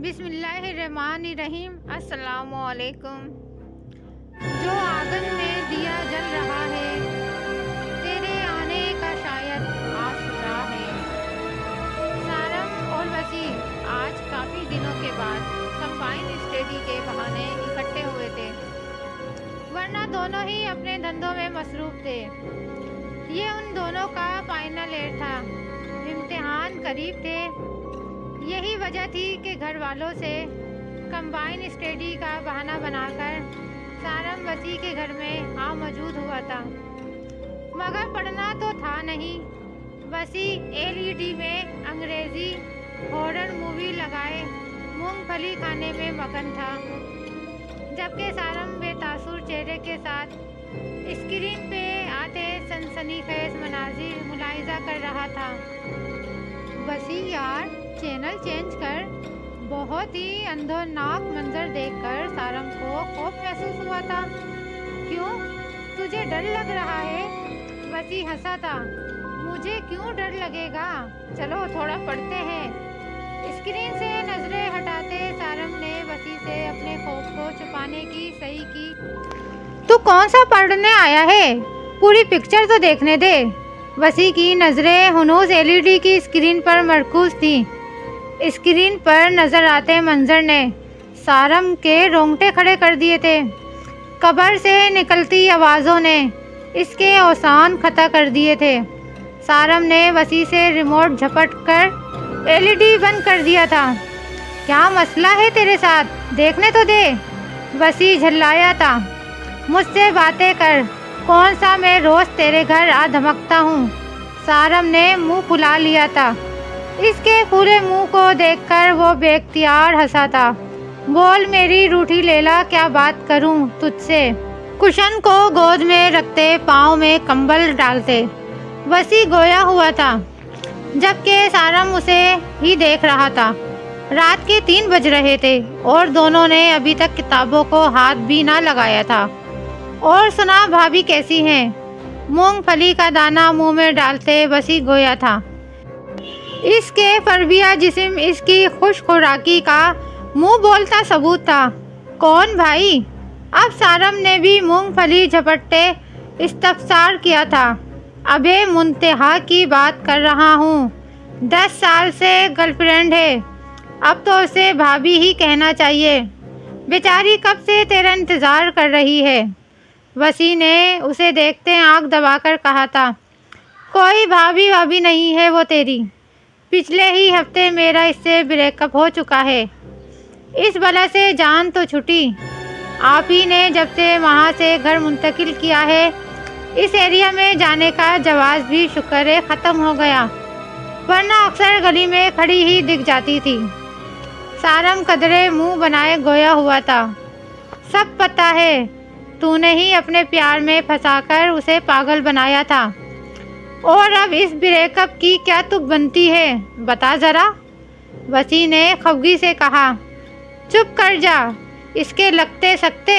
بسم اللہ الرحمن الرحیم۔ السلام علیکم۔ جو آنگن میں دیا جل رہا ہے، تیرے آنے کا شاید آسرا ہے۔ سارم اور وسیع آج کافی دنوں کے بعد کمبائن اسٹڈی کے بہانے اکٹھے ہوئے تھے، ورنہ دونوں ہی اپنے دھندوں میں مصروف تھے۔ یہ ان دونوں کا فائنل ایئر تھا، امتحان قریب تھے۔ یہی وجہ تھی کہ گھر والوں سے کمبائن اسٹڈی کا بہانہ بنا کر سارم وسیع کے گھر میں موجود ہوا تھا، مگر پڑھنا تو تھا نہیں۔ وسیع LED میں انگریزی ہارر مووی لگائے مونگ پھلی کھانے میں مگن تھا، جبکہ سارم بے تاثر چہرے کے ساتھ اسکرین پہ آتے سنسنی خیز مناظر ملاحظہ کر رہا تھا۔ وسیع یار، چینل چینج کر۔ بہت ہی اندھوناک منظر دیکھ کر سارم کو خوف محسوس ہوا تھا۔ کیوں؟ تجھے ڈر لگ رہا ہے؟ وسیع ہنسا تھا۔ مجھے کیوں ڈر لگے گا؟ چلو تھوڑا پڑھتے ہیں۔ اسکرین سے نظریں ہٹاتے سارم نے وسیع سے اپنے خوف کو چھپانے کی صحیح کی۔ تو کون سا پڑھنے آیا ہے؟ پوری پکچر تو دیکھنے دے۔ وسیع کی نظریں ہنوز LED کی اسکرین پر مرکوز تھیں۔ اسکرین پر نظر آتے منظر نے سارم کے رونگٹے کھڑے کر دیے تھے۔ قبر سے نکلتی آوازوں نے اس کے اوسان کھتا کر دیے تھے۔ سارم نے وسیع سے ریموٹ جھپٹ کر LED بند کر دیا تھا۔ کیا مسئلہ ہے تیرے ساتھ؟ دیکھنے تو دے۔ وسیع جھلایا تھا۔ مجھ سے باتیں کر، کون سا میں روز تیرے گھر دھمکتا ہوں؟ سارم نے منہ پھلا لیا تھا۔ اس کے پورے منہ کو دیکھ کر وہ بے اختیار ہنسا تھا۔ بول میری روٹھی لیلا، کیا بات کروں تجھ سے؟ کشن کو گود میں رکھتے پاؤں میں کمبل ڈالتے وسیع گویا ہوا تھا، جبکہ سارم اسے ہی دیکھ رہا تھا۔ رات کے 3 بج رہے تھے اور دونوں نے ابھی تک کتابوں کو ہاتھ بھی نہ لگایا تھا۔ اور سنا بھابھی کیسی ہیں؟ مونگ پھلی کا دانہ منہ میں ڈالتے وسیع گویا تھا۔ اس کے فربیہ جسم اس کی خوش خوراکی کا منہ بولتا ثبوت تھا۔ کون بھائی؟ اب سارم نے بھی مونگ پھلی جھپٹتے استفسار کیا تھا۔ ابے منتہا کی بات کر رہا ہوں، 10 سال سے گرل فرینڈ ہے، اب تو اسے بھابھی ہی کہنا چاہیے۔ بیچاری کب سے تیرا انتظار کر رہی ہے۔ وسیع نے اسے دیکھتے آنکھ دبا کر کہا تھا۔ کوئی بھابھی نہیں ہے وہ تیری، پچھلے ہی ہفتے میرا اس سے بریک اپ ہو چکا ہے۔ اس بلا سے جان تو چھٹی۔ آپ ہی نے جب سے وہاں سے گھر منتقل کیا ہے، اس ایریا میں جانے کا جواز بھی شکر ہے ختم ہو گیا، ورنہ اکثر گلی میں کھڑی ہی دکھ جاتی تھی۔ سارم قدرے منہ بنائے گویا ہوا تھا۔ سب پتہ ہے، تو نے ہی اپنے پیار میں پھنسا کر اسے پاگل بنایا تھا، اور اب اس بریک اپ کی کیا تک بنتی ہے بتا ذرا۔ وسیع نے خفگی سے کہا۔ چپ کر جا، اس کے لگتے سکتے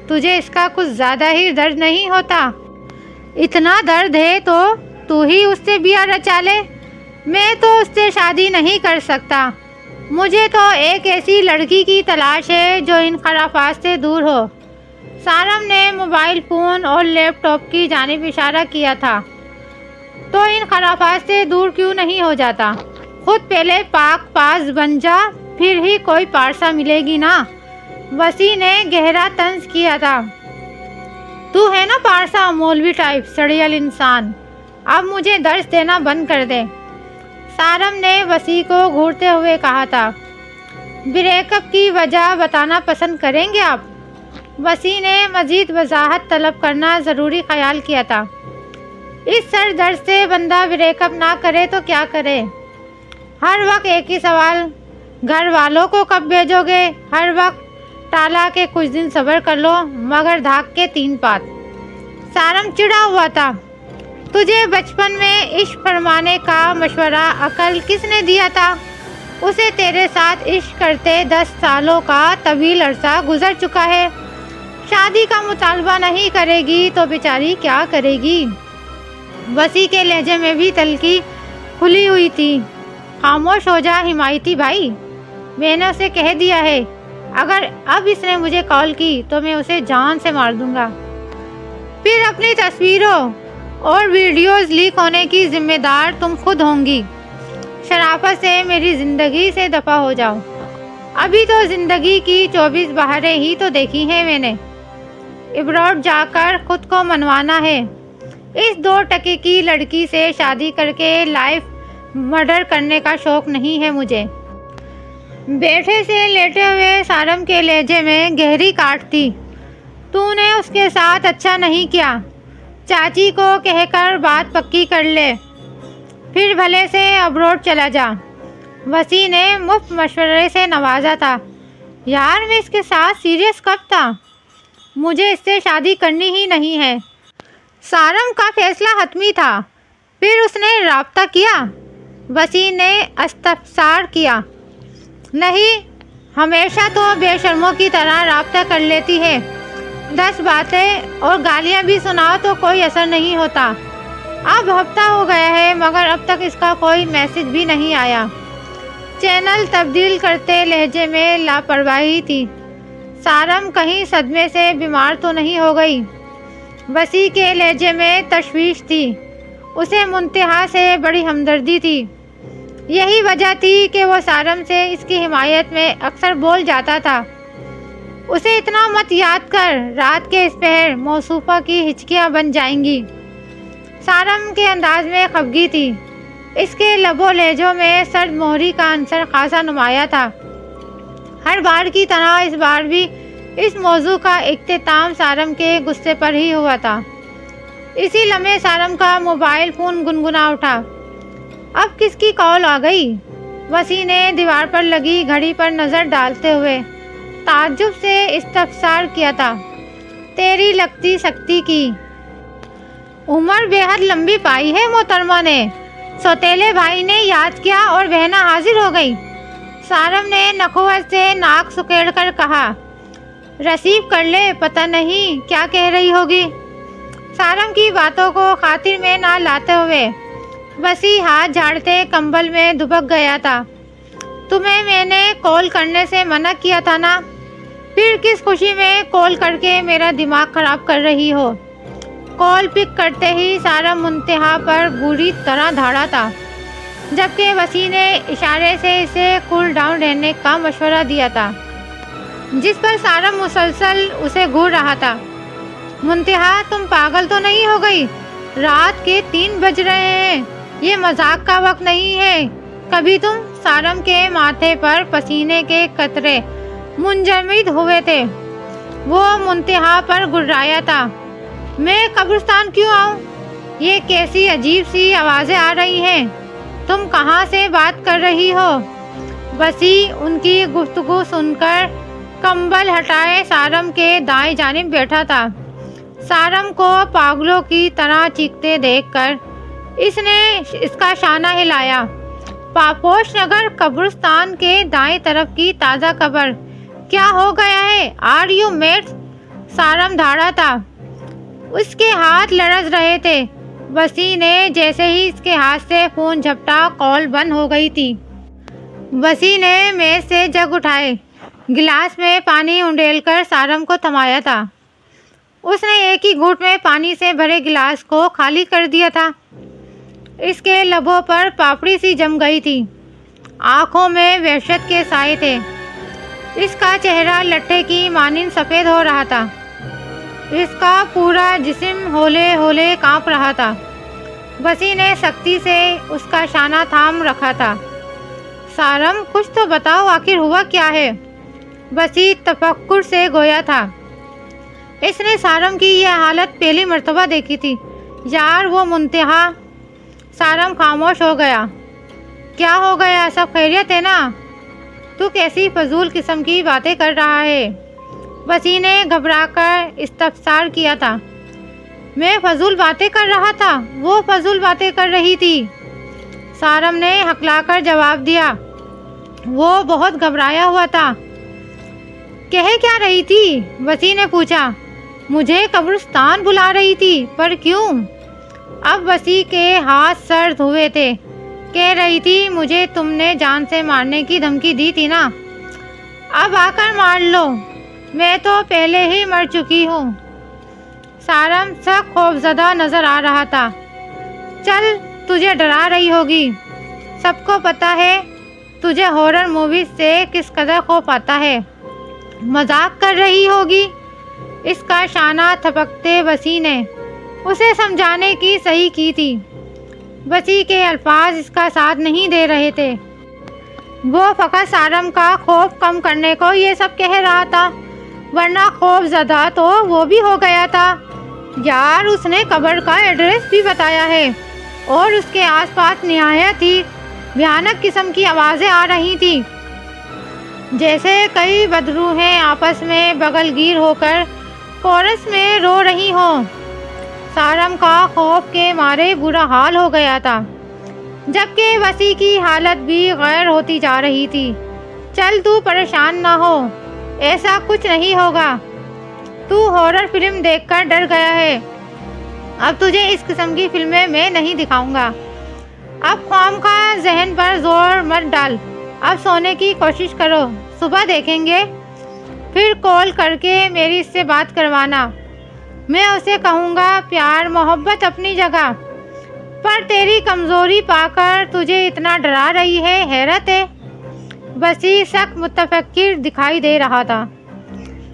تجھے اس کا کچھ زیادہ ہی درد نہیں ہوتا؟ اتنا درد ہے تو ہی اس سے بیاہ رچا لے۔ میں تو اس سے شادی نہیں کر سکتا۔ مجھے تو ایک ایسی لڑکی کی تلاش ہے جو ان خرافات سے دور ہو۔ سارم نے موبائل فون اور لیپ ٹاپ کی جانب اشارہ کیا تھا۔ تو ان خرافات سے دور کیوں نہیں ہو جاتا؟ خود پہلے پاک پاس بن جا، پھر ہی کوئی پارسا ملے گی نا۔ وسیع نے گہرا طنز کیا تھا۔ تو ہے نا پارسا مولوی ٹائپ سڑیل انسان، اب مجھے درس دینا بند کر دے۔ سارم نے وسیع کو گھورتے ہوئے کہا تھا۔ بریک اپ کی وجہ بتانا پسند کریں گے آپ؟ وسیع نے مزید وضاحت طلب کرنا ضروری خیال کیا تھا۔ اس سر درد سے بندہ بریک اپ نہ کرے تو کیا کرے؟ ہر وقت ایک ہی سوال، گھر والوں کو کب بھیجو گے؟ ہر وقت ٹالا کہ کچھ دن صبر کر لو، مگر دھاک کے 3 پات۔ سارم چڑا ہوا تھا۔ تجھے بچپن میں عشق فرمانے کا مشورہ عقل کس نے دیا تھا؟ اسے تیرے ساتھ عشق کرتے 10 سالوں کا طویل عرصہ گزر چکا ہے۔ شادی کا مطالبہ نہیں کرے گی تو بیچاری کیا کرے گی؟ وسیع کے لہجے میں بھی تلخی کھلی ہوئی تھی۔ خاموش ہو جا حمایتی بھائی، میں نے اسے کہہ دیا ہے اگر اب اس نے مجھے کال کی تو میں اسے جان سے مار دوں گا۔ پھر اپنی تصویروں اور ویڈیوز لیک ہونے کی ذمہ دار تم خود ہوں گی۔ شرافت سے میری زندگی سے دفع ہو جاؤ۔ ابھی تو زندگی کی 24 بہاریں ہی تو دیکھی ہیں میں نے۔ ابروڈ جا کر خود کو منوانا ہے۔ اس 2 ٹکے کی لڑکی سے شادی کر کے لائف مرڈر کرنے کا شوق نہیں ہے مجھے۔ بیٹھے سے لیٹے ہوئے سارم کے لہجے میں گہری کاٹ تھی۔ تو نے اس کے ساتھ اچھا نہیں کیا۔ چاچی کو کہہ کر بات پکی کر لے، پھر بھلے سے ابروڈ چلا جا۔ وسیع نے مفت مشورے سے نوازا تھا۔ یار میں اس کے ساتھ سیریس کب تھا؟ مجھے اس سے شادی کرنی ہی نہیں ہے۔ سارم کا فیصلہ حتمی تھا۔ پھر اس نے رابطہ کیا؟ وسیع نے استفسار کیا۔ نہیں، ہمیشہ تو بے شرموں کی طرح رابطہ کر لیتی ہے۔ 10 باتیں اور گالیاں بھی سناؤ تو کوئی اثر نہیں ہوتا۔ اب ہفتہ ہو گیا ہے مگر اب تک اس کا کوئی میسج بھی نہیں آیا۔ چینل تبدیل کرتے لہجے میں لاپرواہی تھی۔ سارم کہیں صدمے سے بیمار تو نہیں ہو گئی؟ وسیع کے لہجے میں تشویش تھی۔ اسے منتہا سے بڑی ہمدردی تھی۔ یہی وجہ تھی کہ وہ سارم سے اس کی حمایت میں اکثر بول جاتا تھا۔ اسے اتنا مت یاد کر، رات کے اس پہر موصوفہ کی ہچکیاں بن جائیں گی۔ سارم کے انداز میں خفگی تھی۔ اس کے لب و لہجوں میں سرد مہری کا عنصر خاصا نمایاں تھا۔ ہر بار کی طرح اس بار بھی اس موضوع کا اختتام سارم کے غصے پر ہی ہوا تھا۔ اسی لمحے سارم کا موبائل فون گنگنا اٹھا۔ اب کس کی کال آ گئی؟ وسیع نے دیوار پر لگی گھڑی پر نظر ڈالتے ہوئے تعجب سے استفسار کیا تھا۔ تیری لگتی سکتی کی عمر بے حد لمبی پائی ہے محترمہ نے۔ سوتیلے بھائی نے یاد کیا اور بہنا حاضر ہو گئی۔ سارم نے نخوت سے ناک سکیڑ کر کہا، ریسیو کر لے، پتہ نہیں کیا کہہ رہی ہوگی۔ سارم کی باتوں کو خاطر میں نہ لاتے ہوئے وسیع ہاتھ جھاڑتے کمبل میں دبک گیا تھا۔ تمہیں میں نے کال کرنے سے منع کیا تھا نا، پھر کس خوشی میں کال کر کے میرا دماغ خراب کر رہی ہو؟ کال پک کرتے ہی سارم منتہا پر بری طرح دھاڑا تھا، جبکہ وسیع نے اشارے سے اسے کول ڈاؤن رہنے کا مشورہ دیا تھا، جس پر سارم مسلسل اسے گھور رہا تھا۔ منتہا تم پاگل تو نہیں ہو گئی؟ رات کے 3 بج رہے ہیں، یہ مذاق کا وقت نہیں ہے۔ کبھی تم سارم کے ماتھے پر پسینے کے قطرے منجمد ہوئے تھے۔ وہ منتہا پر گڑرایا تھا۔ میں قبرستان کیوں آؤں؟ یہ کیسی عجیب سی آوازیں آ رہی ہیں؟ تم کہاں سے بات کر رہی ہو؟ وسیع ان کی گفتگو سن کر کمبل ہٹائے سارم کے دائیں جانب بیٹھا تھا۔ سارم کو پاگلوں کی طرح چیختے دیکھ کر اس نے اس کا شانہ ہلایا۔ پاپوش نگر قبرستان کے دائیں طرف کی تازہ قبر، کیا ہو گیا ہے؟ Are you mad? سارم دھاڑا تھا۔ اس کے ہاتھ لرز رہے تھے۔ وسیع نے جیسے ہی اس کے ہاتھ سے فون جھپٹا، کال بند ہو گئی تھی۔ وسیع نے میز سے جگ اٹھائے، گلاس میں پانی انڈیل کر سارم کو تھمایا تھا۔ اس نے ایک ہی گھونٹ میں پانی سے بھرے گلاس کو خالی کر دیا تھا۔ اس کے لبوں پر پاپڑی سی جم گئی تھی، آنکھوں میں وحشت کے سائے تھے۔ اس کا چہرہ لٹھے کی مانند سفید ہو رہا تھا۔ اس کا پورا جسم ہولے ہولے کانپ رہا تھا۔ وسیع نے سختی سے اس کا شانہ تھام رکھا تھا۔ سارم کچھ تو بتاؤ، آخر ہوا کیا ہے؟ وسیع تفکر سے گویا تھا۔ اس نے سارم کی یہ حالت پہلی مرتبہ دیکھی تھی۔ یار وہ منتہا۔ سارم خاموش ہو گیا۔ کیا ہو گیا؟ سب خیریت ہے نا؟ تو کیسی فضول قسم کی باتیں کر رہا ہے؟ وسیع نے گھبرا کر استفسار کیا تھا۔ میں فضول باتیں کر رہا تھا؟ وہ فضول باتیں کر رہی تھی، سارم نے ہکلا کر جواب دیا۔ وہ بہت گھبرایا ہوا تھا۔ کہہ کیا رہی تھی؟ وسیع نے پوچھا۔ مجھے قبرستان بلا رہی تھی، پر کیوں؟ اب وسیع کے ہاتھ سرد ہوئے تھے۔ کہہ رہی تھی مجھے تم نے جان سے مارنے کی دھمکی دی تھی نا، اب آ کر مار لو، میں تو پہلے ہی مر چکی ہوں۔ سارم سخت خوفزدہ نظر آ رہا تھا۔ چل، تجھے ڈرا رہی ہوگی، سب کو پتہ ہے تجھے ہارر موویز سے کس قدر خوف آتا ہے، مذاق کر رہی ہوگی۔ اس کا شانہ تھپکتے وسیع نے اسے سمجھانے کی صحیح کی تھی۔ وسیع کے الفاظ اس کا ساتھ نہیں دے رہے تھے، وہ فقط سارم کا خوف کم کرنے کو یہ سب کہہ رہا تھا، ورنہ خوف زدہ تو وہ بھی ہو گیا تھا۔ یار، اس نے قبر کا ایڈریس بھی بتایا ہے، اور اس کے آس پاس نہایت ہی بھیانک قسم کی آوازیں آ رہی تھیں، جیسے کئی بدروحیں آپس میں بغل گیر ہو کر کورس میں رو رہی ہوں۔ سارم کا خوف کے مارے برا حال ہو گیا تھا، جبکہ وسیع کی حالت بھی غیر ہوتی جا رہی تھی۔ چل، تو پریشان نہ ہو، ایسا کچھ نہیں ہوگا۔ تو ہارر فلم دیکھ کر ڈر گیا ہے، اب تجھے اس قسم کی فلمیں میں نہیں دکھاؤں گا۔ اب خواہ ذہن پر زور مت ڈال، اب سونے کی کوشش کرو، صبح دیکھیں گے۔ پھر کال کر کے میری اس سے بات کروانا، میں اسے کہوں گا پیار محبت اپنی جگہ، پر تیری کمزوری پا کر تجھے اتنا ڈرا رہی ہے، حیرت ہے۔ وسیع سخت متفکر دکھائی دے رہا تھا۔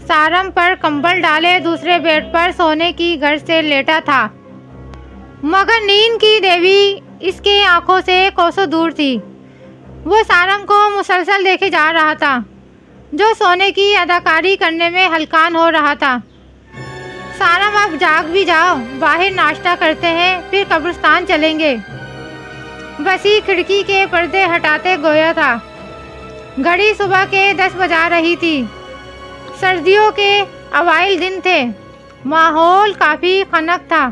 سارم پر کمبل ڈالے دوسرے بیڈ پر سونے کی غرض سے لیٹا تھا، مگر نیند کی دیوی اس کے آنکھوں سے کوسوں دور تھی۔ وہ سارم کو مسلسل دیکھے جا رہا تھا، جو سونے کی اداکاری کرنے میں ہلکان ہو رہا تھا۔ سارم، اب جاگ بھی جاؤ، باہر ناشتہ کرتے ہیں، پھر قبرستان چلیں گے۔ وسیع کھڑکی کے پردے ہٹاتے گویا تھا۔ گھڑی صبح کے 10 بجا رہی تھی۔ سردیوں کے اوائل دن تھے، ماحول کافی خنک تھا،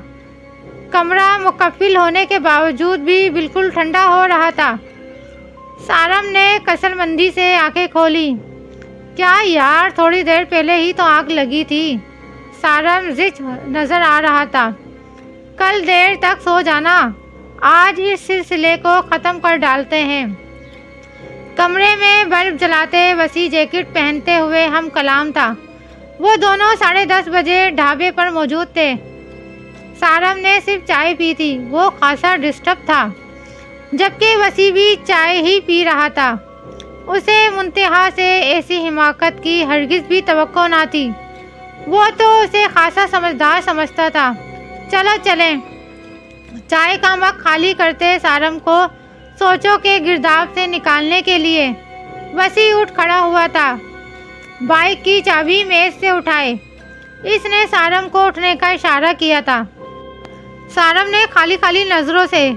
کمرہ مقفل ہونے کے باوجود بھی بالکل ٹھنڈا ہو رہا تھا۔ سارم نے کسل مندی سے آنکھیں کھولی۔ کیا یار، تھوڑی دیر پہلے ہی تو آگ لگی تھی۔ سارم زچ نظر آ رہا تھا۔ کل دیر تک سو جانا، آج اس سلسلے کو ختم کر ڈالتے ہیں۔ کمرے میں بلب جلاتے وسیع جیکٹ پہنتے ہوئے ہم کلام تھا۔ وہ دونوں 10:30 بجے ڈھابے پر موجود تھے۔ سارم نے صرف چائے پی تھی، وہ خاصا ڈسٹرب تھا، جبکہ وسیع بھی چائے ہی پی رہا تھا۔ اسے منتہا سے ایسی حماقت کی ہرگز بھی توقع نہ تھی۔ وہ تو اسے خاصا سمجھدار سمجھتا تھا۔ چلو چلیں۔ چائے کا مگ خالی کرتے سارم کو سوچوں کے گرداب سے نکالنے کے لیے وسیع اٹھ کھڑا ہوا تھا۔ بائک کی چابی میز سے اٹھائے اس نے سارم کو اٹھنے کا اشارہ کیا تھا۔ سارم نے خالی نظروں سے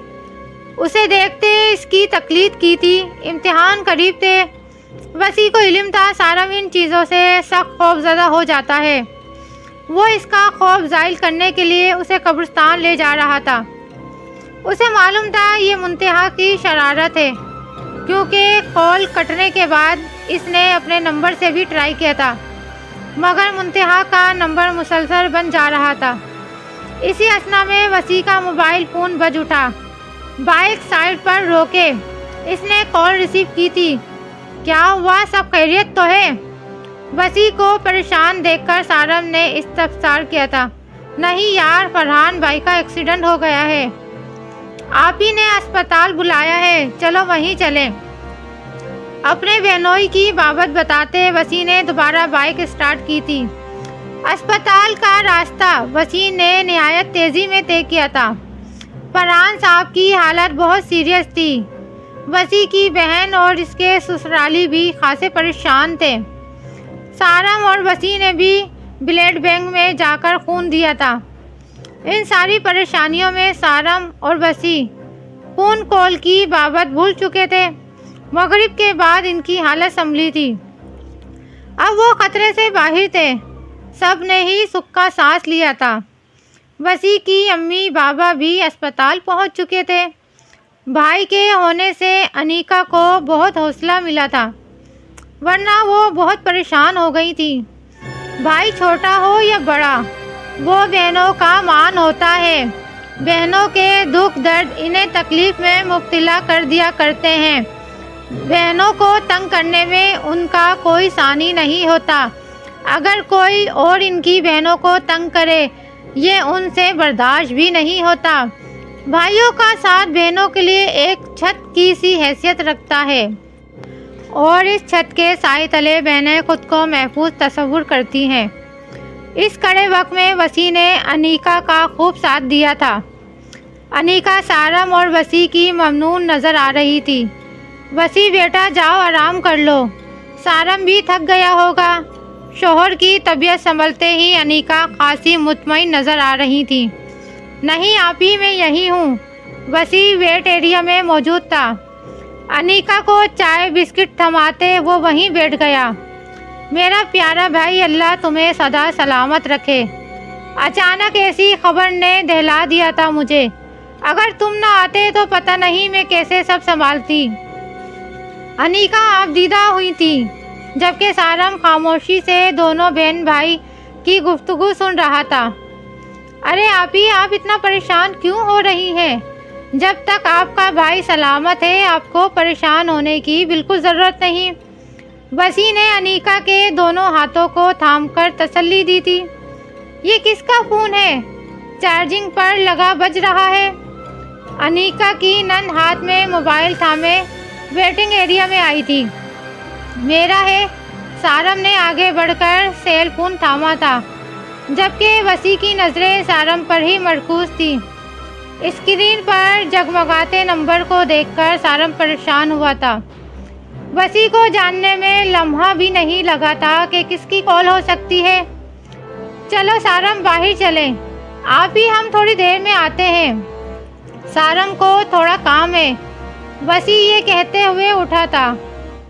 اسے دیکھتے اس کی تقلید کی تھی۔ امتحان قریب تھے، وسیع کو علم تھا سارم ان چیزوں سے سخت خوف زدہ ہو جاتا ہے۔ وہ اس کا خوف زائل کرنے کے لیے اسے قبرستان لے جا رہا تھا۔ اسے معلوم تھا یہ منتہا کی شرارت ہے، کیونکہ کال کٹنے کے بعد اس نے اپنے نمبر سے بھی ٹرائی کیا تھا، مگر منتہا کا نمبر مسلسل بند جا رہا تھا۔ اسی اثنا میں وسیع کا موبائل فون بج اٹھا۔ بائک سائڈ پر روکے اس نے کال ریسیو کی تھی۔ کیا ہوا، سب خیریت تو ہے؟ وسیع کو پریشان دیکھ کر سارم نے استفسار کیا تھا۔ نہیں یار، فرحان بھائی کا ایکسیڈنٹ ہو گیا ہے، آپ ہی نے اسپتال بلایا ہے، چلو وہیں چلیں۔ اپنے بہنوئی کی بابت بتاتے وسیع نے دوبارہ بائک اسٹارٹ کی تھی۔ اسپتال کا راستہ وسیع نے نہایت تیزی میں طے کیا تھا۔ فرحان صاحب کی حالت بہت سیریس تھی۔ وسیع کی بہن اور اس کے سسرالی بھی خاصے پریشان تھے۔ سارم اور وسیع نے بھی بلڈ بینک میں جا کر خون دیا تھا۔ ان ساری پریشانیوں میں سارم اور وسیع فون کال کی بابت بھول چکے تھے۔ مغرب کے بعد ان کی حالت سنبھلی تھی، اب وہ خطرے سے باہر تھے۔ سب نے ہی سکھ کا سانس لیا تھا۔ وسیع کی امی بابا بھی اسپتال پہنچ چکے تھے۔ بھائی کے ہونے سے انیکا کو بہت حوصلہ ملا تھا، ورنہ وہ بہت پریشان ہو گئی تھی۔ بھائی چھوٹا ہو یا بڑا، وہ بہنوں کا مان ہوتا ہے۔ بہنوں کے دکھ درد انہیں تکلیف میں مبتلا کر دیا کرتے ہیں۔ بہنوں کو تنگ کرنے میں ان کا کوئی ثانی نہیں ہوتا۔ اگر کوئی اور ان کی بہنوں کو تنگ کرے یہ ان سے برداشت بھی نہیں ہوتا۔ بھائیوں کا ساتھ بہنوں کے لیے ایک چھت کی سی حیثیت رکھتا ہے اور اس چھت کے سائے تلے بہنیں خود کو محفوظ تصور کرتی ہیں۔ اس کڑے وقت میں وسیع نے انیکا کا خوب ساتھ دیا تھا۔ انیکا سارم اور وسیع کی ممنون نظر آ رہی تھی۔ وسیع بیٹا جاؤ آرام کر لو، سارم بھی تھک گیا ہوگا۔ شوہر کی طبیعت سنبھلتے ہی انیکا خاصی مطمئن نظر آ رہی تھی۔ نہیں آپی میں یہی ہوں۔ وسیع ویٹ ایریا میں موجود تھا۔ انیکا کو چائے بسکٹ تھماتے وہ وہیں بیٹھ گیا۔ میرا پیارا بھائی اللہ تمہیں سدا سلامت رکھے۔ اچانک ایسی خبر نے دہلا دیا تھا مجھے۔ اگر تم نہ آتے تو پتہ نہیں میں کیسے سب سنبھالتی۔ انیکا آبدیدہ ہوئی تھی جبکہ سارم خاموشی سے دونوں بہن بھائی کی گفتگو سن رہا تھا۔ ارے آپی آپ اتنا پریشان کیوں ہو رہی ہیں؟ جب تک آپ کا بھائی سلامت ہے آپ کو پریشان ہونے کی بالکل ضرورت نہیں۔ وسیع نے انیکا کے دونوں ہاتھوں کو تھام کر تسلی دی تھی۔ یہ کس کا فون ہے؟ چارجنگ پر لگا بج رہا ہے۔ انیکا کی نند ہاتھ میں موبائل تھامے ویٹنگ ایریا میں آئی تھی۔ میرا ہے، سارم نے آگے بڑھ کر سیل فون تھاما تھا جبکہ وسیع کی نظریں سارم پر ہی مرکوز تھیں۔ اسکرین پر جگمگاتے نمبر کو دیکھ کر سارم پریشان ہوا تھا۔ وسیع کو جاننے میں لمحہ بھی نہیں لگا تھا کہ کس کی کال ہو سکتی ہے۔ چلو سارم باہر چلیں، آپ ہی ہم تھوڑی دیر میں آتے ہیں، سارم کو تھوڑا کام ہے۔ وسیع یہ کہتے ہوئے اٹھا تھا۔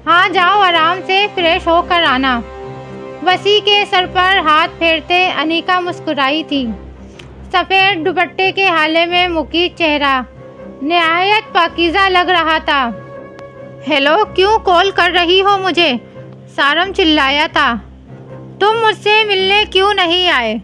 ہاں جاؤ آرام سے فریش ہو کر آنا۔ وسیع کے سر پر ہاتھ پھیرتے انیکا مسکرائی تھی۔ سفید دوپٹے کے ہالے میں مکی چہرہ نہایت پاکیزہ لگ رہا تھا۔ ہیلو کیوں کال کر رہی ہو مجھے؟ سارم چلایا تھا۔ تم مجھ سے ملنے کیوں نہیں آئے؟